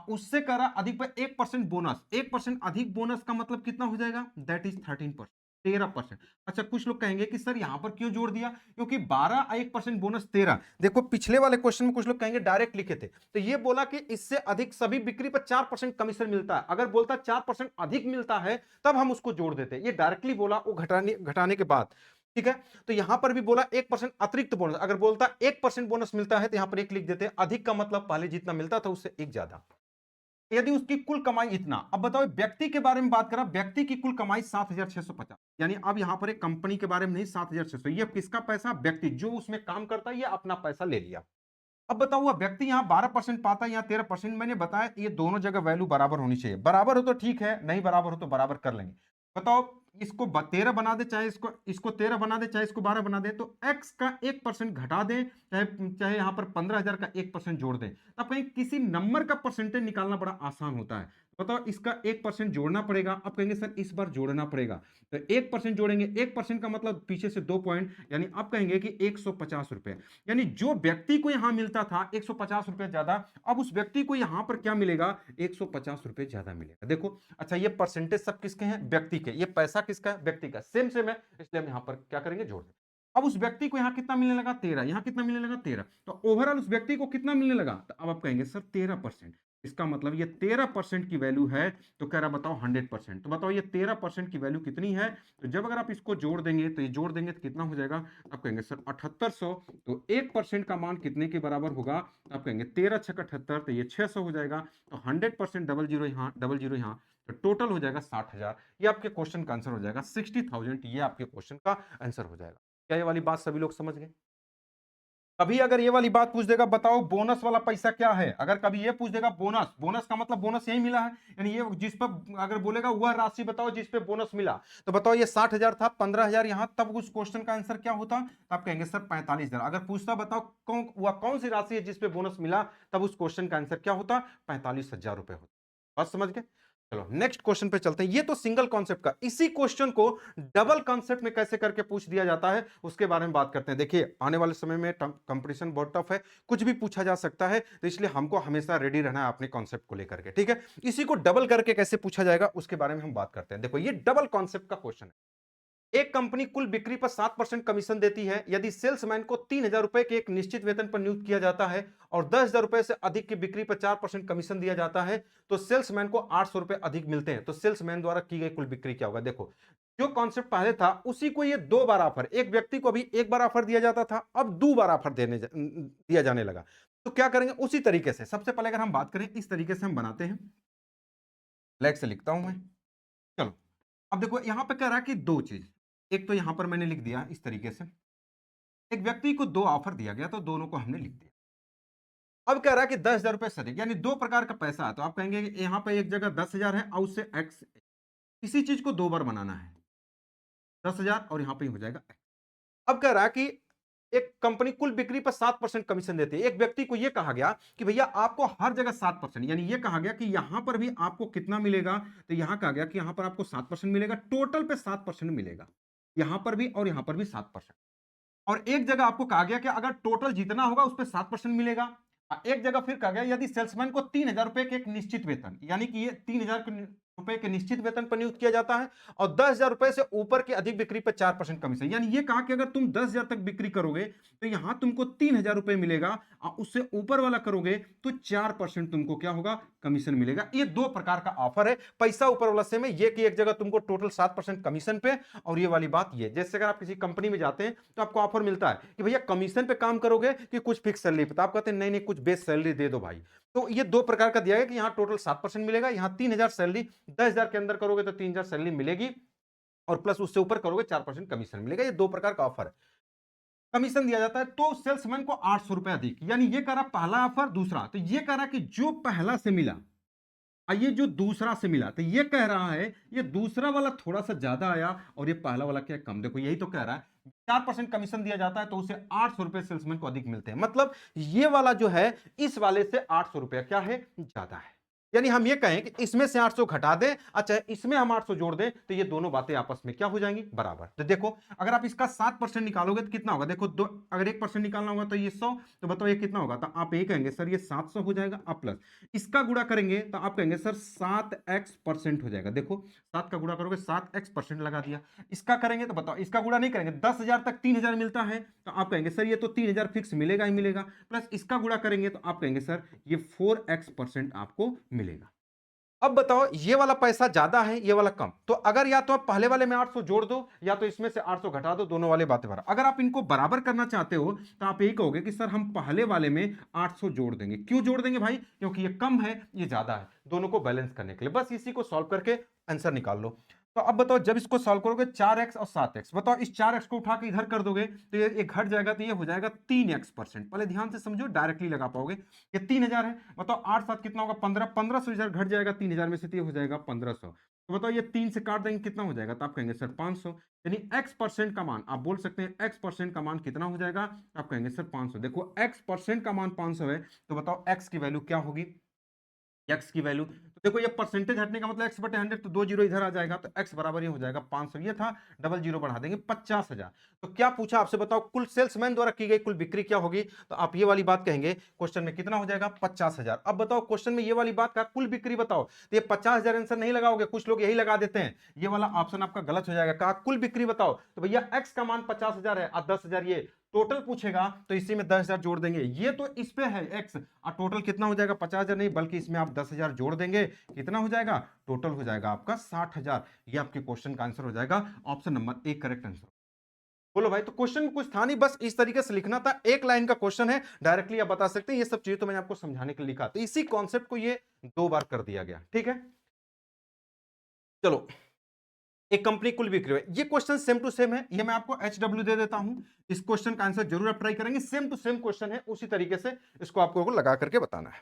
उससे कह रहा अधिक पर 1% बोनस। 1% अधिक बोनस का मतलब कितना हो जाएगा, दैट इज 13%। 13%। अच्छा, कुछ लोग कहेंगे कि सर यहां पर क्यों जोड़ दिया, क्योंकि 12 1% बोनस 13। देखो पिछले वाले क्वेश्चन में कुछ लोग कहेंगे डायरेक्ट लिखे थे, तो ये बोला कि इससे अधिक सभी बिक्री पर 4% कमीशन मिलता है। अगर बोलता 4% अधिक मिलता है तब हम उसको जोड़ देते। ये डायरेक्टली बोला वो घटाने के बाद, ठीक है। तो यहां पर भी बोला 1% अतिरिक्त बोनस। अगर बोलता 1% बोनस मिलता है तो यहां पर 1 लिख देते। अधिक का मतलब पहले जितना मिलता था उससे 1 ज्यादा। यदि उसकी कुल कमाई इतना, अब बताओ व्यक्ति के बारे में बात करा, व्यक्ति की कुल कमाई 7,650, यानी अब यहां पर एक कंपनी के बारे में नहीं, 7,600, ये किसका पैसा, व्यक्ति जो उसमें काम करता है, ये अपना पैसा ले लिया। अब बताओ वह व्यक्ति यहां 12% पाता है, यहां 13%। मैंने बताया ये दोनों जगह वैल्यू बराबर होनी चाहिए। बराबर हो तो ठीक है, नहीं बराबर हो तो बराबर कर लेंगे। बताओ इसको 13 बना दे, चाहे इसको 13 बना दे, चाहे इसको 12 बना दे, तो x का 1% घटा दे, चाहे चाहे यहां पर 15,000 का 1% जोड़ दे। अब कहीं किसी नंबर का परसेंटेज निकालना बड़ा आसान होता है। बताओ इसका 1% जोड़ना पड़ेगा। अब कहेंगे सर इस बार जोड़ना पड़ेगा, तो 1% जोड़ेंगे। 1% का मतलब पीछे से 2 पॉइंट, यानी आप कहेंगे कि 150 रुपए। यानी जो व्यक्ति को यहां मिलता था 150 रुपए ज्यादा, अब उस व्यक्ति को यहां पर क्या मिलेगा, 150 रुपए ज्यादा मिलेगा। देखो अच्छा, ये परसेंटेज सब किसके हैं, व्यक्ति के। ये पैसा किसका है, व्यक्ति का। सेम सेम है, इसलिए हम यहां पर क्या करेंगे, जोड़ दें। अब उस व्यक्ति को यहां कितना मिलने लगा, 13। यहां कितना मिलने लगा, 13। तो ओवरऑल उस व्यक्ति को कितना मिलने लगा, तो अब आप कहेंगे सर 13%। इसका मतलब ये 13% की वैल्यू है, तो कह रहा बताओ 100%। तो बताओ ये 13% की वैल्यू कितनी है, तो जब अगर आप इसको जोड़ देंगे तो ये जोड़ देंगे तो कितना हो जाएगा, आप कहेंगे सर 7800। तो 1% का मान कितने के बराबर होगा, आप कहेंगे 13 छक 78, तो ये 600 हो जाएगा। तो 100% डबल जीरो यहाँ, डबल जीरो यहाँ, तो टोटल हो जाएगा 60,000। ये आपके क्वेश्चन का आंसर हो जाएगा 60,000। ये आपके क्वेश्चन का आंसर हो जाएगा। क्या ये वाली बात सभी लोग समझ गए। कभी अगर ये वाली बात पूछ देगा, बताओ बोनस वाला पैसा क्या है, अगर कभी ये पूछ देगा बोनस, बोनस का मतलब बोनस यही मिला है, यानी ये जिस पर अगर बोलेगा वह राशि बताओ जिस पे बोनस मिला, तो बताओ ये 60,000 था, 15,000 यहां, तब उस क्वेश्चन का आंसर क्या होता, आप कहेंगे सर 45,000। अगर पूछता बताओ कौन सी राशि है जिसपे बोनस मिला, तब उस क्वेश्चन का आंसर क्या होता, 45,000 रुपए होता। बात समझ गए। चलो नेक्स्ट क्वेश्चन पे चलते हैं। ये तो सिंगल कॉन्सेप्ट का, इसी क्वेश्चन को डबल कॉन्सेप्ट में कैसे करके पूछ दिया जाता है उसके बारे में बात करते हैं। देखिए आने वाले समय में कंपटीशन बहुत टफ है, कुछ भी पूछा जा सकता है, तो इसलिए हमको हमेशा रेडी रहना है अपने कॉन्सेप्ट को लेकर के, ठीक है। इसी को डबल करके कैसे पूछा जाएगा उसके बारे में हम बात करते हैं। देखो ये डबल कॉन्सेप्ट का क्वेश्चन है। एक कंपनी कुल बिक्री पर 7% कमीशन देती है। यदि सेल्समैन को 3,000 रुपए के एक निश्चित वेतन पर नियुक्त किया जाता है और 10,000 रुपए से अधिक की बिक्री पर 4% कमीशन दिया जाता है, तो सेल्समैन को 800 रुपए अधिक मिलते हैं। तो सेल्समैन द्वारा की गई कुल बिक्री क्या होगा। देखो जो कॉन्सेप्ट पहले था उसी को ये 2 बार ऑफर, एक व्यक्ति को अभी 1 बार ऑफर दिया जाता था, अब 2 बार ऑफर दिया जाने लगा। तो क्या करेंगे उसी तरीके से। सबसे पहले अगर हम बात करें इस तरीके से हम बनाते हैं, ब्लैक से लिखता हूं मैं। चलो अब देखो यहां पे कह रहा है कि 2 चीज, एक तो यहां पर मैंने लिख दिया इस तरीके से, एक व्यक्ति को 2 ऑफर दिया गया तो दोनों को हमने लिख दिया। अब कह रहा है कि 10,000 रुपए से अधिक, यानी 2 प्रकार का पैसा है, तो आप कहेंगे कि यहां पे एक जगह 10,000 है और उससे एक्स, इसी चीज को 2 बार बनाना है, 10,000 और यहां पे हो जाएगा X। अब कह रहा है कि एक कंपनी कुल बिक्री पर 7% कमीशन देती है। एक व्यक्ति को यह कहा गया कि भैया आपको हर जगह 7%, यानी यह कहा गया कि यहां पर भी आपको कितना मिलेगा, तो यहां कहा गया कि यहां पर आपको 7% मिलेगा, टोटल पे 7% मिलेगा, यहां पर भी और यहां पर भी 7%। और एक जगह आपको कहा गया कि अगर टोटल जितना होगा उस पर 7% मिलेगा। एक जगह फिर कहा गया यदि सेल्समैन को 3,000 रुपए के एक निश्चित वेतन, यानी कि ये 3,000 रुपए के निश्चित वेतन पर नियुक्त किया जाता है और 10,000 रुपए से ऊपर की अधिक बिक्री पर 4% कमीशन, यानी ये कहा कि अगर तुम 10,000 तक बिक्री करोगे तो यहां तुमको 3,000 रुपए मिलेगा और उससे ऊपर वाला करोगे तो 4% तुमको क्या होगा, कमीशन मिलेगा। ये 2 प्रकार का ऑफर है। पैसा ऊपर वाला सेम है, ये कि एक जगह तुमको टोटल 7% कमीशन पे, और ये वाली बात ये, जैसे अगर आप किसी कंपनी में जाते हैं तो आपको ऑफर मिलता है कि भैया कमीशन पे काम करोगे कि कुछ फिक्स सैलरी पे, तो आप कहते हैं नहीं नहीं कुछ बेस सैलरी दे दो भाई। तो ये 2 प्रकार का दिया गया कि यहां टोटल 7% मिलेगा, यहां 3,000 सैलरी, 10,000 के अंदर करोगे तो 3,000 सैलरी मिलेगी और प्लस उससे ऊपर करोगे 4% कमीशन मिलेगा। ये 2 प्रकार का ऑफर है। कमीशन दिया जाता है तो सेल्समैन को 800 रुपए अधिक, यानी ये कह रहा पहला ऑफर दूसरा, तो ये कह रहा कि जो पहला से मिला और ये जो दूसरा से मिला, तो ये कह रहा है ये दूसरा वाला थोड़ा सा ज्यादा आया और ये पहला वाला क्या कम। देखो यही तो कह रहा है 4% कमीशन दिया जाता है तो उसे 800 रुपए सेल्समैन को अधिक मिलते हैं, मतलब ये वाला जो है इस वाले से 800 रुपया क्या है, ज्यादा है। यानी हम ये कहें कि इसमें से 800 घटा दें, अच्छा इसमें हम 800 जोड़ दें, तो ये दोनों बातें आपस में क्या हो जाएंगी, बराबर। तो देखो अगर आप इसका 7% निकालोगे तो कितना होगा, देखो दो, अगर 1% निकालना होगा तो ये 100, तो बताओ ये कितना होगा, तो आप यही कहेंगे सर ये 700 हो जाएगा। अब प्लस इसका गुणा करेंगे तो आप कहेंगे सर 7x% हो जाएगा। देखो 7 का गुणा करोगे 7x% लगा दिया। इसका करेंगे तो बताओ, इसका गुणा नहीं करेंगे, 10,000 तक 3,000 मिलता है, तो आप कहेंगे सर ये तो 3,000 फिक्स मिलेगा ही मिलेगा। प्लस इसका गुणा करेंगे तो आप कहेंगे सर ये 4x% आपको मिलेगा। अब बताओ ये वाला पैसा ज्यादा है, ये वाला कम, तो अगर या तो आप पहले वाले में 800 जोड़ दो या तो इसमें से 800 घटा दो, दोनों वाले बातें बराबर। अगर आप इनको बराबर करना चाहते हो तो आप यही कहोगे कि सर हम पहले वाले में 800 जोड़ देंगे। क्यों जोड़ देंगे भाई, क्योंकि ये कम है ये ज्यादा है, दोनों को बैलेंस करने के लिए। बस इसी को सॉल्व करके आंसर निकाल लो। तो अब बताओ जब इसको सॉल्व करोगे 4x और 7x, बताओ इस 4x को उठा के इधर कर दोगे तो ये घट जाएगा, तो ये हो जाएगा 3x%। पहले ध्यान से समझो, डायरेक्टली लगा पाओगे। ये 3,000 है, बताओ 8 7 कितना होगा 15, 1500 इधर घट जाएगा 3,000 में से, तो ये हो जाएगा 1500। तो बताओ ये 3 से काट देंगे कितना हो जाएगा, तो आप कहेंगे सर 500। यानी x% का मान आप बोल सकते हैं, x% का मान कितना हो जाएगा, आप कहेंगे सर 500। देखो x% का मान 500 है, तो बताओ x की वैल्यू क्या होगी, x की वैल्यू, तो देखो ये परसेंटेज हटने का मतलब x बटे 100, तो 2 जीरो इधर आ जाएगा, तो x बराबर ये हो जाएगा 500। ये था, डबल जीरो बढ़ा देंगे 50,000। तो क्या पूछा आपसे, बताओ कुल सेल्समैन द्वारा की गई कुल बिक्री क्या होगी, तो आप ये वाली बात कहेंगे क्वेश्चन में कितना हो जाएगा 50,000। अब बताओ क्वेश्चन में ये वाली बात का कुल बिक्री बताओ, तो ये 50,000 आंसर नहीं लगाओगे, कुछ लोग यही लगा देते हैं, ये वाला ऑप्शन आपका गलत हो जाएगा। कहा कुल बिक्री बताओ, तो भैया x का मान 50,000 है और 10,000 ये टोटल पूछेगा, तो इसी में 10,000 जोड़ देंगे। ये तो इस पे है x, और टोटल कितना हो जाएगा 50,000 नहीं, बल्कि इसमें आप 10,000 जोड़ देंगे, कितना हो जाएगा, टोटल हो जाएगा आपका 60,000। ये आपके क्वेश्चन का आंसर हो जाएगा, ऑप्शन नंबर 1 करेक्ट आंसर। बोलो भाई, तो क्वेश्चन में कुछ था नहीं, बस इस तरीके से लिखना था, एक लाइन का क्वेश्चन है, डायरेक्टली आप बता सकते हैं। ये सब चीजें तो मैंने आपको समझाने के लिए लिखा, तो इसी कॉन्सेप्ट को ये 2 बार कर दिया गया, ठीक है। चलो, एक कंपनी कुल बिक्री है, ये क्वेश्चन सेम टू सेम है, ये मैं आपको HW दे देता हूं, इस क्वेश्चन का आंसर जरूर आप ट्राई करेंगे, सेम टू सेम क्वेश्चन है, उसी तरीके से इसको आपको लगा करके बताना है।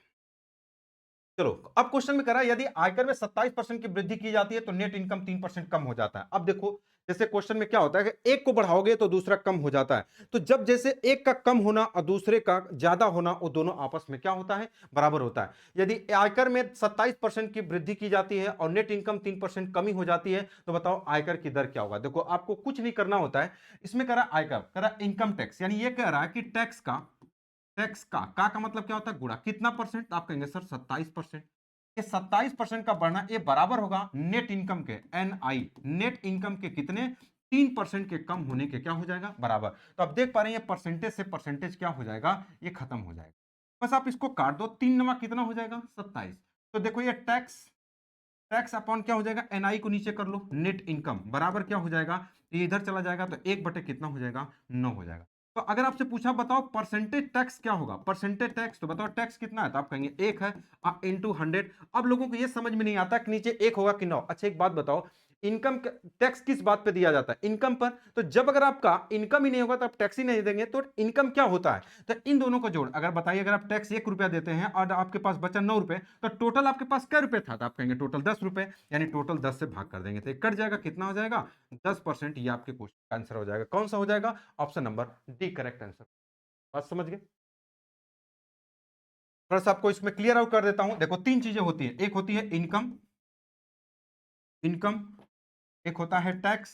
चलो, अब क्वेश्चन में करा यदि आयकर में 27% की वृद्धि की जाती है तो नेट इनकम 3% कम हो जाता है। अब देखो जैसे क्वेश्चन में क्या होता है कि एक को बढ़ाओगे तो दूसरा कम हो जाता है, तो जब जैसे एक का कम होना और दूसरे का ज्यादा होना, वो दोनों आपस में क्या होता है, बराबर होता है। यदि आयकर में 27% की वृद्धि की जाती है और नेट इनकम 3% कमी हो जाती है, तो बताओ आयकर की दर क्या होगा। देखो आपको कुछ नहीं करना होता है, इसमें करा आयकर, करा इनकम टैक्स, यानी ये कह रहा है कि टैक्स का मतलब क्या होता है, गुणा कितना परसेंट, आप कहेंगे सर 27%। ये 27% का बढ़ना ये बराबर होगा नेट इनकम के, NI नेट इनकम के कितने, 3% के कम होने के क्या हो जाएगा, बराबर। तो आप देख पा रहे हैं ये परसेंटेज से परसेंटेज क्या हो जाएगा, ये खत्म हो जाएगा। बस आप इसको काट दो, 3 नवा कितना हो जाएगा 27। तो देखो ये टैक्स टैक्स अपॉन क्या हो जाएगा, NI को नीचे कर लो, नेट इनकम बराबर क्या हो जाएगा, ये इधर चला जाएगा, तो 1 बटे कितना हो जाएगा, 9 हो जाएगा। तो अगर आपसे पूछा बताओ परसेंटेज टैक्स क्या होगा, परसेंटेज टैक्स, तो बताओ टैक्स कितना है, तो आप कहेंगे 1 है इंटू 100। अब लोगों को ये समझ में नहीं आता कि नीचे 1 होगा कि 9। अच्छा एक बात बताओ, इनकम टैक्स किस बात पे दिया जाता है, इनकम पर। तो जब अगर आपका इनकम ही नहीं होगा तो आप टैक्स ही नहीं देंगे, तो इनकम क्या होता है, तो इन दोनों को जोड़, अगर बताइए अगर आप टैक्स 1 रुपया देते हैं और आपके पास बचा 9 रुपए, तो टोटल आपके पास क्या रुपए था, तो आप कहेंगे टोटल 10 रुपए, यानी टोटल 10 से भाग कर देंगे, तो कट जाएगा, कितना हो जाएगा 10%। ये आपके क्वेश्चन का आंसर हो जाएगा, कौन सा हो जाएगा, option number D correct answer. बात समझ गए, थोड़ा सा आपको इसमें क्लियर आउट कर देता हूं। देखो 3 चीजें होती है, एक होती है इनकम, इनकम एक होता है टैक्स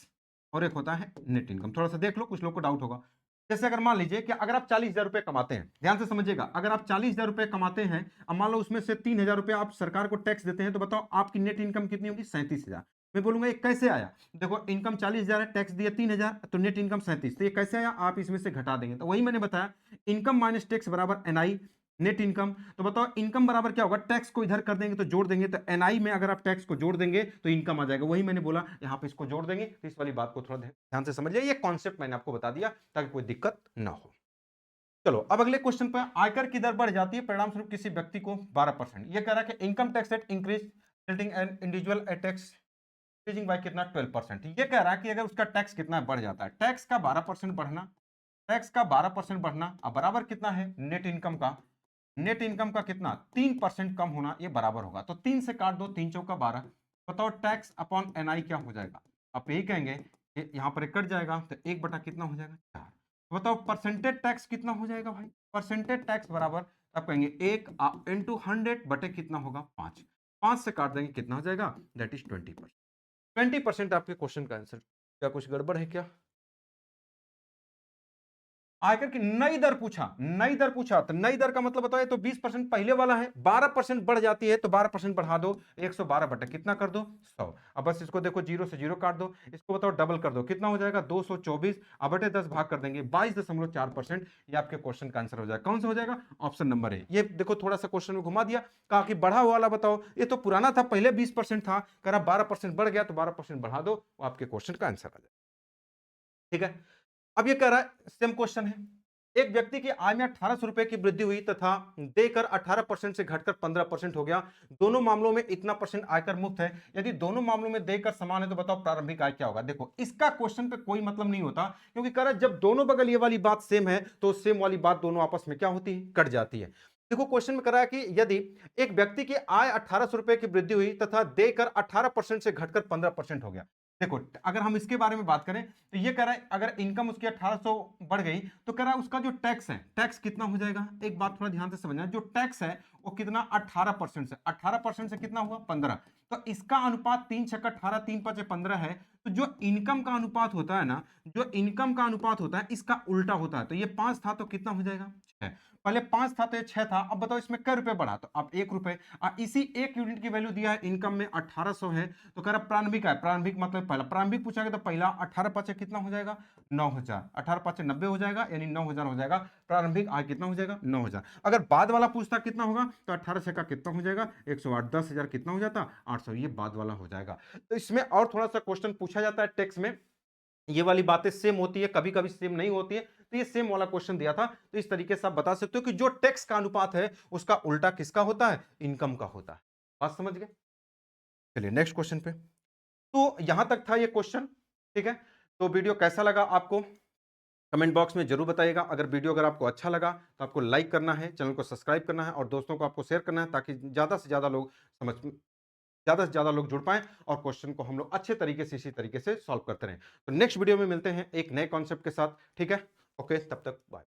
और एक होता है नेट इनकम। थोड़ा सा देख लो, कुछ लोग को डाउट होगा। जैसे अगर मान लीजिए कि अगर आप 40,000 रुपए कमाते हैं, ध्यान से समझिएगा, अगर आप 40,000 रुपए कमाते हैं, अब मान लो उसमें से 3,000 रुपए आप सरकार को टैक्स देते हैं, तो बताओ आपकी नेट इनकम कितनी होगी, 37,000। मैं बोलूंगा ये कैसे आया, देखो इनकम 40,000 है, टैक्स दिया 3,000, तो नेट इनकम 37, तो ये कैसे आया, आप इसमें से घटा देंगे, तो वही मैंने बताया, इनकम माइनस टैक्स बराबर NI नेट इनकम। तो बताओ इनकम बराबर क्या होगा, टैक्स को इधर कर देंगे तो जोड़ देंगे, तो NI में अगर आप टैक्स को जोड़ देंगे तो इनकम आ जाएगा, वही मैंने बोला यहाँ पे इसको जोड़ देंगे। तो इस वाली बात को थोड़ा ध्यान से समझिए, ये कॉन्सेप्ट मैंने आपको बता दिया ताकि कोई दिक्कत ना हो। चलो अब अगले क्वेश्चन पर, आयकर की दर बढ़ जाती है परिणाम स्वरूप किसी व्यक्ति को 12%। ये कह रहा है कि income tax rate increase resulting an individual tax increasing by कितना 12%। ये कह रहा है कि अगर उसका टैक्स कितना बढ़ जाता है, टैक्स का 12% बढ़ना, टैक्स का 12% बढ़ना, अब बराबर कितना है नेट इनकम का, नेट इनकम का कितना 3% कम होना, ये बराबर होगा। तो 3 से काट दो, 3 चौका 12। बताओ टैक्स अपॉन NI क्या हो जाएगा, आप यही कहेंगे कि यहाँ पर कट जाएगा, तो 1 बटा कितना हो जाएगा 4। बताओ परसेंटेज टैक्स कितना हो जाएगा भाई, परसेंटेज टैक्स बराबर आप कहेंगे 1 इंटू 100 बटे कितना होगा 5। 5 से काट देंगे कितना हो जाएगा, दैट इज 20%। 20% आपके क्वेश्चन का आंसर। क्या कुछ गड़बड़ है क्या? आयकर की नई दर पूछा, नई दर पूछा तो नई दर का मतलब बताओ, तो 20% पहले वाला है, 12% बढ़ जाती है तो 12% बढ़ा दो, 112 बटे कितना कर दो, 100। अब बस इसको देखो, जीरो से जीरो काट दो, इसको बताओ डबल कर दो, कितना हो जाएगा 224, अब बटे 10 भाग कर देंगे 22.4%। ये आपके क्वेश्चन का आंसर हो जाएगा। कौन सा हो जाएगा? Option number A. ये देखो थोड़ा सा क्वेश्चन में घुमा दिया, कहा कि बढ़ा हुआ वाला बताओ, ये तो पुराना था, पहले 20% था, कह रहा 12% बढ़ गया तो 12% बढ़ा दो, वो आपके क्वेश्चन का आंसर आ जाएगा। ठीक है, अब ये कह रहा है सेम क्वेश्चन है, एक व्यक्ति की आय में 1800 रुपए की वृद्धि हुई तथा देकर 18% से घटकर 15% हो गया। दोनों मामलों में इतना परसेंट आयकर मुक्त है। यदि दोनों मामलों में देकर समान है तो बताओ प्रारंभिक आय क्या होगा। देखो इसका क्वेश्चन पे कोई मतलब नहीं होता, क्योंकि कह रहा है जब दोनों बगल ये वाली बात सेम है तो सेम वाली बात दोनों आपस में क्या होती है, कट जाती है। देखो क्वेश्चन में कह रहा है कि यदि एक व्यक्ति की आय 1800 रुपए की वृद्धि हुई तथा देकर 18% से घटकर 15% हो गया। देखो अगर हम इसके बारे में बात करें तो ये कह रहा है अगर इनकम उसकी 1800 बढ़ गई तो कह रहा है उसका जो टैक्स है, टैक्स कितना हो जाएगा। एक बात थोड़ा ध्यान से समझना, जो टैक्स है वो कितना 18% से, 18% से कितना हुआ 15, तो इसका अनुपात 3 छक्का 18 3 5 15 है। तो जो इनकम का अनुपात होता है ना, जो इनकम का अनुपात होता है इसका उल्टा होता है। तो ये 5 था तो कितना हो जाएगा 6, पहले 5 था तो ये 6 था। अब बताओ इसमें कै रुपए बढ़ा, तो अब 1 रुपए। इसी 1 यूनिट की वैल्यू दिया है इनकम में 1800 है, तो कह रहा प्रारंभिक है, प्रारंभिक मतलब पहला प्रारंभिक पूछा गया तो पहला 18 पाँच कितना हो जाएगा 9000, 18 पाँच 90 हो जाएगा, यानी 9000 हो जाएगा। प्रारंभिक आय कितना हो जाएगा 9000। अगर बाद वाला पूछता कितना होगा तो 18 से का कितना हो जाएगा 108, 10,000 कितना हो जाता 800, ये बाद वाला हो जाएगा। तो इसमें और थोड़ा सा क्वेश्चन पूछा जाता है टैक्स में, ये वाली बातें सेम होती है, कभी कभी सेम नहीं होती है, तो ये सेम वाला क्वेश्चन दिया था। तो इस तरीके से आप बता सकते हो कि जो टैक्स का अनुपात है उसका उल्टा किसका होता है, इनकम का होता है। बात समझ गए? चलिए नेक्स्ट क्वेश्चन पे। तो यहां तक था ये क्वेश्चन। ठीक है, तो वीडियो कैसा लगा आपको कमेंट बॉक्स में जरूर बताइएगा। अगर वीडियो अगर आपको अच्छा लगा तो आपको लाइक करना है, चैनल को सब्सक्राइब करना है और दोस्तों को आपको शेयर करना है, ताकि ज्यादा से ज्यादा लोग समझ, ज्यादा से ज्यादा लोग जुड़ पाएं और क्वेश्चन को हम लोग अच्छे तरीके से इसी तरीके से सॉल्व करते रहें। तो नेक्स्ट वीडियो में मिलते हैं एक नए कॉन्सेप्ट के साथ। ठीक है, ओके, तब तक बाय।